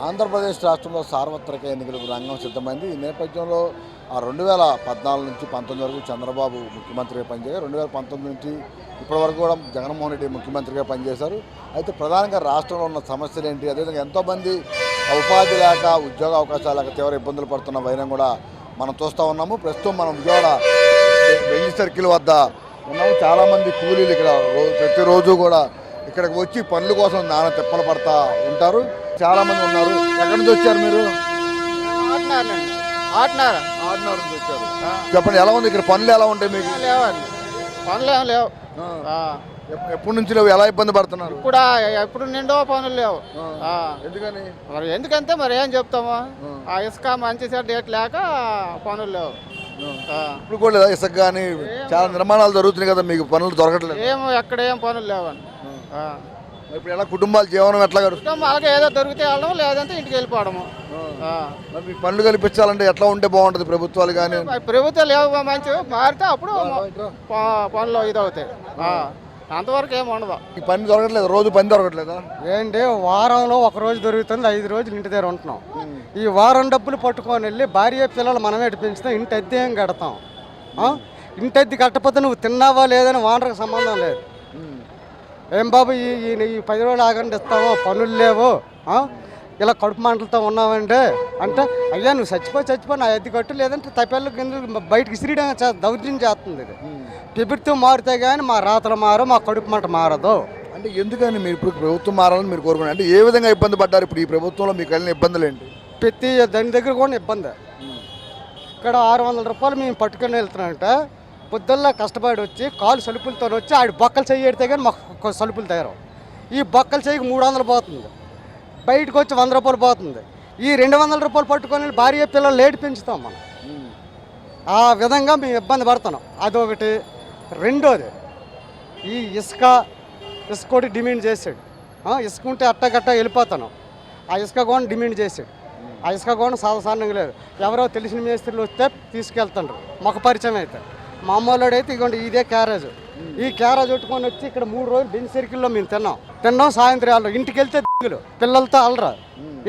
ఆంధ్రప్రదేశ్ రాష్ట్రంలో సార్వత్రిక ఎన్నికలకు రంగం సిద్ధమైంది. ఈ నేపథ్యంలో 2014 నుంచి 19 వరకు చంద్రబాబు ముఖ్యమంత్రిగా పనిచేశారు. 2019 నుంచి ఇప్పటి వరకు కూడా జగన్మోహన్ రెడ్డి ముఖ్యమంత్రిగా పనిచేశారు. అయితే ప్రధానంగా రాష్ట్రంలో ఉన్న సమస్యలు ఏంటి, అదేవిధంగా ఎంతోమంది ఉపాధి లేక ఉద్యోగ అవకాశాలు లేక తీవ్ర ఇబ్బందులు పడుతున్న వైనం కూడా మనం చూస్తూ ఉన్నాము. ప్రస్తుతం మనం విజయవాడ వెంగి సర్కిల్ వద్ద ఉన్నాము. చాలామంది కూలీలు ఇక్కడ ప్రతిరోజు కూడా ఇక్కడికి వచ్చి పనుల కోసం నానా తిప్పలు పడతా ఉంటారు. చాలామంది ఉన్నారు. ఎక్కడి నుంచి వచ్చారు మీరు? ఆటనారు నుంచి వచ్చారు. చెప్పండి, ఎలా ఉంది ఇక్కడ పనులు? ఎలా ఉంటాయి మీకు? లేవండి, పనులు ఏం లేవు. ఎప్పటి నుంచి లేవు? ఎలా ఇబ్బంది పడుతున్నారు? కూడా ఎప్పుడు నిండో పనులు లేవు. ఎందుకని? మరి ఎందుకంటే మరి ఏం చెప్తాము, ఆ ఇసుక మంచి సెట్ రేట్ లేక పనులు లేవు. ఇప్పుడు కూడా లేదా ఇసుక కానీ? చాలా నిర్మాణాలు జరుగుతున్నాయి కదా, మీకు పనులు దొరకట్లేదు? ఏమో ఎక్కడ ఏం పనులు లేవండి. ఇప్పుడు ఎలా కుటుంబాల జీవనం ఎట్లా గడుస్తుంది? అలాగే ఏదో దొరికితే వెళ్ళడం, లేదంటే ఇంటికి వెళ్ళిపోవడము. మీకు పనులు కల్పించాలంటే ఎట్లా ఉంటే బాగుంటుంది? ప్రభుత్వాలు కానీ ప్రభుత్వాలు లేవు, మంచి మారితే అప్పుడు పనులు ఇదవుతాయి. అంతవరకు ఏమి ఉండదు. ఈ పని దొరకట్లేదు, రోజు పని దొరకట్లేదా? ఏంటి, వారంలో ఒక రోజు దొరుకుతుంది, 5 రోజులు ఇంటి దగ్గర ఉంటున్నాం. ఈ వారం డబ్బులు పట్టుకొని వెళ్ళి భార్య పిల్లలు మనమే పెంచుతాం, ఇంటి అద్దె ఏం కడతాం? ఇంటి అద్దె కట్టకపోతే నువ్వు తిన్నావా లేదని వానరకు సంబంధం లేదు. ఏం బాబు ఈ 10 రోజులు ఆగండి ఇస్తామో, పనులు లేవు, ఇలా కడుపు మంటలతో ఉన్నావంటే అంటే, అయ్యా నువ్వు చచ్చిపో నా అద్దె కట్టు, లేదంటే తప్పెళ్ళు కింద బయటకి ఇసిరియడం దౌర్జన్యం చేస్తుంది. ఇది ప్రభుత్వం మారితే కానీ మా రాతలు మారు, మా కడుపు మంట మారదు. అంటే ఎందుకని మీరు ఇప్పుడు ప్రభుత్వం మారాలని మీరు కోరుకున్నారు? అంటే ఏ విధంగా ఇబ్బంది పడ్డారు ఇప్పుడు ఈ ప్రభుత్వంలో? మీకు కలిగిన ఇబ్బందులు ఏంటి? ప్రతి దాని దగ్గర కూడా ఇబ్బంది. ఇక్కడ 600 రూపాయలు మేము పట్టుకొని వెళ్తున్నామంటే, పొద్దుల్లో కష్టపడి వచ్చి కాలు సలుపులతో వచ్చి ఆడి బొక్కలు చెయ్యితే కానీ మాకు సలుపులు తయారు. ఈ బొక్కలు చెయ్యికి 300 పోతుంది, బయటకు వచ్చి 100 రూపాయలు పోతుంది. ఈ 200 రూపాయలు పట్టుకొని భార్య పిల్లలు లేట్ పెంచుతాం మనం. ఆ విధంగా మేము ఇబ్బంది పడుతున్నాం. అదొకటి. రెండోది, ఈ ఇసుక ఒకటి డిమాండ్ చేసాడు. ఇసుక ఉంటే అట్టగట్ట వెళ్ళిపోతాను, ఆ ఇసుక కూడా డిమాండ్ చేసాడు. ఆ ఇసుక కూడా సాధారణంగా లేదు. ఎవరో తెలిసిన మేస్త్రీలు వస్తే తీసుకెళ్తుండ్రు, మొక్క పరిచయం అయితే. మామూలు అయితే ఇదిగోండి ఇదే క్యారేజ్, ఈ క్యారేజ్ పెట్టుకొని వచ్చి ఇక్కడ 3 రోజులు బెంచ్ సర్కిల్లో మేము తిన్నాం. సాయంత్రం వాళ్ళు ఇంటికి వెళ్తే దిగులు పిల్లలతో అల్లరా,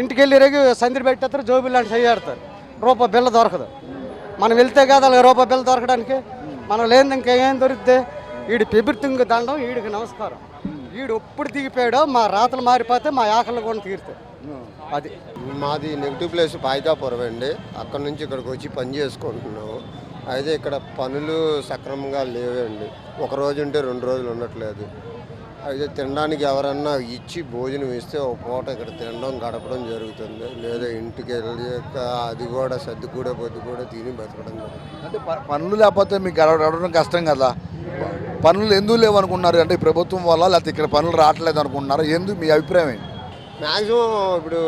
ఇంటికి వెళ్ళి రేగి సందిరి పెట్టేస్తారు, జోబులు లాంటి చేయాడతారు, రూపాయి బిల్ల దొరకదు. మనం వెళ్తే కాదు అలాగే రూపాయి బిల్ల దొరకడానికి. మనం లేని ఇంకేం దొరికితే వీడి పెబిర్తుంగ దండం, వీడికి నమస్కారం. వీడు ఎప్పుడు దిగిపోయాడో మా రాతలు మారిపోతే మా ఆకలి కూడా తీరుతాయి. అది మాది నెగిటివ్ ప్లేస్ పాయికాపురం అండి. అక్కడ నుంచి ఇక్కడికి వచ్చి పని చేసుకుంటున్నాము. అయితే ఇక్కడ పనులు సక్రమంగా లేవండి. ఒక రోజు ఉంటే 2 రోజులు ఉండట్లేదు. అయితే తినడానికి ఎవరన్నా ఇచ్చి భోజనం ఇస్తే ఒక పూట ఇక్కడ తినడం గడపడం జరుగుతుంది. లేదా ఇంటికి వెళ్ళి అది కూడా సర్ది కూడా పొద్దు కూడా తిని బతకడం జరుగుతుంది. అంటే పనులు లేకపోతే మీకు గడవడం కష్టం కదా. పనులు ఎందుకు లేవు అనుకున్నారు? అంటే ప్రభుత్వం వల్ల, లేకపోతే ఇక్కడ పనులు రావట్లేదు అనుకుంటున్నారు? ఎందుకు, మీ అభిప్రాయం ఏంటి? మ్యాక్సిమం ఇప్పుడు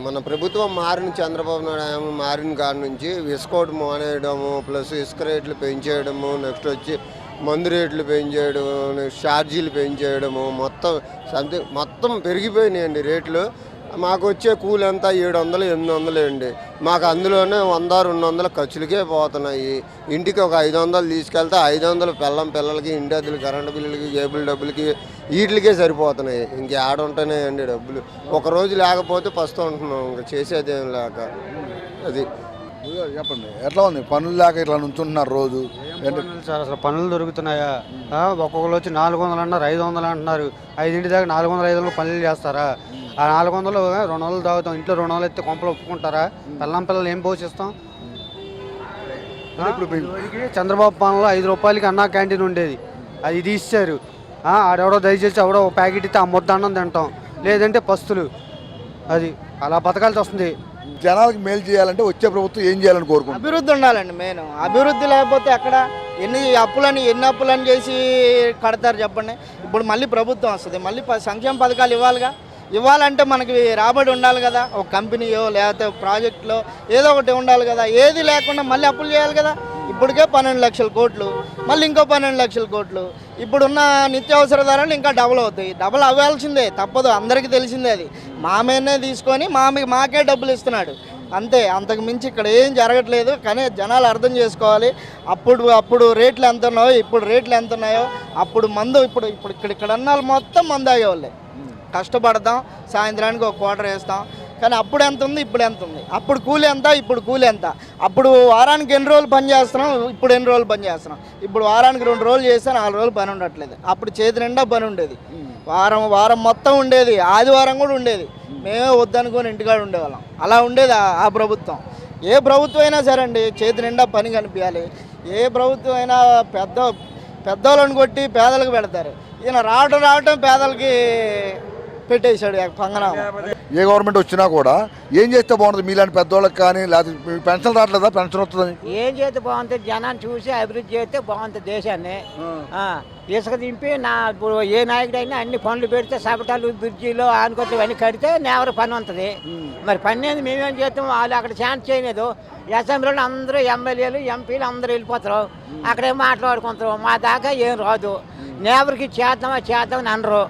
మన ప్రభుత్వం మారిన, చంద్రబాబు నాయుడు మారిన కాడ నుంచి ఇసుకోటి మానేయడము, ప్లస్ ఇసుక రేట్లు పెంచేయడము, నెక్స్ట్ వచ్చి మందు రేట్లు పెంచేయడం, ఛార్జీలు పెంచేయడము, మొత్తం పెరిగిపోయినాయండి రేట్లు. మాకు వచ్చే కూలి అంతా 700, 800 అండి. మాకు అందులోనే 100, 200 ఖర్చులకే పోతున్నాయి. ఇంటికి ఒక 500 తీసుకెళ్తే 500 పిల్లలకి, ఇంటి అద్దెలు, కరెంటు బిల్లులకి, కేబుల్ డబ్బులకి, వీటికే సరిపోతున్నాయి. ఇంకేడ ఉంటున్నాయండి డబ్బులు. ఒకరోజు లేకపోతే ఫస్ట్ ఉంటున్నాం, ఇంకా చేసేదేం లేక. అది చెప్పండి, ఎట్లా ఉంది? పనులు లేక ఇట్లా నుంచుంటున్నారు రోజు? సార్ అసలు పనులు దొరుకుతున్నాయా? ఒక్కొక్కరు వచ్చి 400 అన్నారు, 500 అంటున్నారు. 5 దాకా 400, 500 పనులు చేస్తారా? ఆ 400 200 తాగుతాం. ఇంట్లో 200 ఎత్తే కొంపలు ఒప్పుకుంటారా? పిల్లలు ఏం పోషిస్తాం? ఇప్పుడు చంద్రబాబు పాలనలో 5 రూపాయలకి అన్నా క్యాంటీన్ ఉండేది, అది ఇది ఇచ్చారు. ఆడెవడో దయచేసి ఎవడో ప్యాకెట్ ఇస్తే ఆ ముద్ద అన్నం తింటాం, లేదంటే పస్తులు. అది అలా బతకాల్సి వస్తుంది. జనాలకు మేలు చేయాలంటే వచ్చే ప్రభుత్వం ఏం చేయాలని కోరుకుంటున్నారు? అభివృద్ధి ఉండాలండి మెయిన్. అభివృద్ధి లేకపోతే అక్కడ ఎన్ని అప్పులని చేసి కడతారు చెప్పండి. ఇప్పుడు మళ్ళీ ప్రభుత్వం వస్తుంది, మళ్ళీ సంక్షేమ పథకాలు ఇవ్వాలంటే మనకి రాబడి ఉండాలి కదా. ఒక కంపెనీయో లేకపోతే ప్రాజెక్టులో ఏదో ఒకటి ఉండాలి కదా. ఏది లేకుండా మళ్ళీ అప్పులు చేయాలి కదా. ఇప్పటికే 12 లక్షల కోట్లు, మళ్ళీ ఇంకో 12 లక్షల కోట్లు. ఇప్పుడున్న నిత్యావసర ధరలు ఇంకా డబుల్ అవుతాయి. డబుల్ అవ్వాల్సిందే, తప్పదు, అందరికీ తెలిసిందే. అది మామేనే తీసుకొని మాకే డబ్బులు ఇస్తున్నాడు అంతే, అంతకు మించి ఇక్కడ ఏం జరగట్లేదు. కానీ జనాలు అర్థం చేసుకోవాలి. అప్పుడు రేట్లు ఎంత ఉన్నాయో ఇప్పుడు రేట్లు ఎంత ఉన్నాయో. అప్పుడు మందు ఇక్కడ అన్నాళ్ళు మొత్తం మందు ఆగేవాళ్ళే. కష్టపడతాం, సాయంత్రానికి ఒక క్వార్టర్ వేస్తాం. కానీ అప్పుడు ఎంత ఉంది, ఇప్పుడు ఎంత ఉంది? అప్పుడు కూలి ఎంత, ఇప్పుడు కూలి ఎంత? అప్పుడు వారానికి ఎన్ని రోజులు పని చేస్తున్నాం, ఇప్పుడు ఎన్ని రోజులు పని చేస్తున్నాం? ఇప్పుడు వారానికి 2 రోజులు చేస్తే 4 రోజులు పని ఉండట్లేదు. అప్పుడు చేతి నిండా పని ఉండేది, వారం మొత్తం ఉండేది, ఆదివారం కూడా ఉండేది. మేమే వద్దనుకొని ఇంటికాడ ఉండేవాళ్ళం. అలా ఉండేది ఆ ప్రభుత్వం. ఏ ప్రభుత్వం అయినా సరే అండి, చేతి నిండా పని కనిపించాలి. ఏ ప్రభుత్వం అయినా పెద్దోళ్ళని కొట్టి పేదలకు పెడతారు. ఈయన రావటం పేదలకి పెట్టేశాడు పంగనామా. ఏ గవర్నమెంట్ వచ్చినా కూడా ఏం చేస్తే బాగుంటుంది మీలాంటి పెద్దవాళ్ళకి కానీ, లేకపోతే పెన్షన్ రావట్లేదా? పెన్షన్ వస్తుందని ఏం చేస్తే బాగుంటుంది? జనాన్ని చూసి అభివృద్ధి చేస్తే బాగుంటుంది దేశాన్ని. ఇసుక దింపి ఇప్పుడు ఏ నాయకుడైనా అన్ని పనులు పెడితే సపటాలు బ్రిడ్జీలు ఆనుకొచ్చి ఇవన్నీ కడితే నేవరు పని ఉంటుంది. మరి పని అనేది మేమేం చేస్తాం? వాళ్ళు అక్కడ ఛాన్స్ చేయలేదు. అసెంబ్లీలో అందరూ ఎమ్మెల్యేలు ఎంపీలు అందరూ వెళ్ళిపోతారు, అక్కడే మాట్లాడుకుంటారు. మా దాకా ఏం రాదు. నేవరికి చేద్దామని అనరు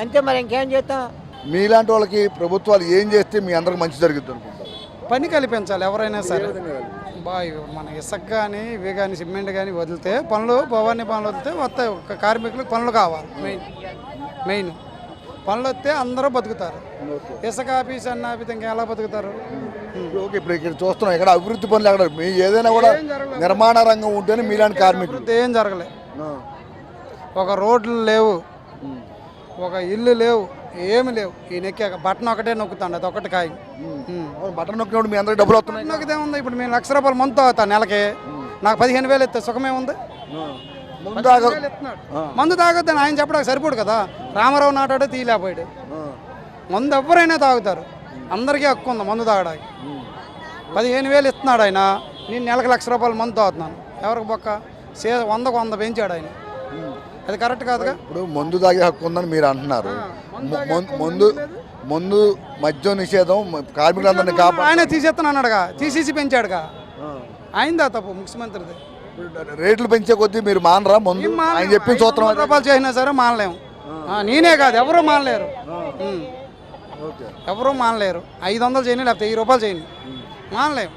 అంతే. మరి ఇంకేం చేస్తాం? మీలాంటి వాళ్ళకి ప్రభుత్వాలు ఏం చేస్తే మీ అందరికి మంచి జరుగుతుంది అనుకుంటారు? పని కల్పించాలి ఎవరైనా సరే. మన ఇసుక కానీ ఇవి కానీ సిమెంట్ కానీ వదిలితే భవానీ పనులు వదిలితే వస్తాయి. కార్మికులకు పనులు కావాలి. మెయిన్ పనులు వస్తే అందరూ బతుకుతారు. ఇసుక ఆఫీస్ అన్న ఆఫీస్ ఇంకా ఎలా బతుకుతారు? ఓకే, ఇప్పుడు ఇక్కడ చూస్తున్నాం ఇక్కడ అభివృద్ధి పనులు ఎక్కడ మీ ఏదైనా కూడా నిర్మాణ రంగం ఉంటేనే మీలాంటి కార్మికులు ఏం జరగలే. ఒక రోడ్లు లేవు, ఒక ఇల్లు లేవు, ఏమి లేవు. ఈ నెక్కాక బటన్ ఒకటే నొక్కుతాండి, అది ఒకటి కాయ. బటన్ నొక్కినప్పుడు మీ అందరికి డబ్బులు వస్తున్నాయి. నొక్కితే ఉంది. ఇప్పుడు మేము ₹1,00,000 మందు అవుతాను నెలకి, నాకు 15,000 ఇస్తే సుఖమే ఉంది. మందు తాగొద్దని ఆయన చెప్పడానికి సరిపోడు కదా. రామారావు నాటాడే తీయలేకపోయాడు. మందు ఎవరైనా తాగుతారు, అందరికీ హక్కు ఉంది మందు తాగడానికి. 15,000 ఇస్తున్నాడు ఆయన, నేను నెలకు ₹1,00,000 మందు తాగుతున్నాను. ఎవరికి బొక్క? 100కు 100 పెంచాడు ఆయన. అది కరెక్ట్ కాదుగా. ఇప్పుడు మందు తాగే హక్కు ఉందని మీరు అంటున్నారు. మందు మద్యం నిషేధం కార్మికులందరినీ కాపాడు ఆయన తీసేస్తాను అన్నాడుగా, తీసేసి పెంచాడుగా. ఆయనదా తప్పు, ముఖ్యమంత్రిది. రేట్లు పెంచే కొద్దీ మీరు మానరా? మందు ఆయన చెప్పిన సూత్రం రూపాయలు చేసినా సరే మానలేము. నేనే కాదు, ఎవరు మానలేరు. ఎవరు మానలేరు. 500 చేయని లేకపోతే ₹1000 చేయని మానలేము.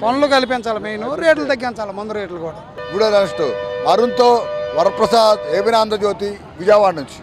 పనులు కల్పించాలి, మెయిన్ రేట్లు తగ్గించాలి, మందు రేట్లు కూడా. వీడియో అరుణ్తో వరప్రసాద్, ఏబినా ఆంధ్రజ్యోతి, విజయవాడ నుంచి.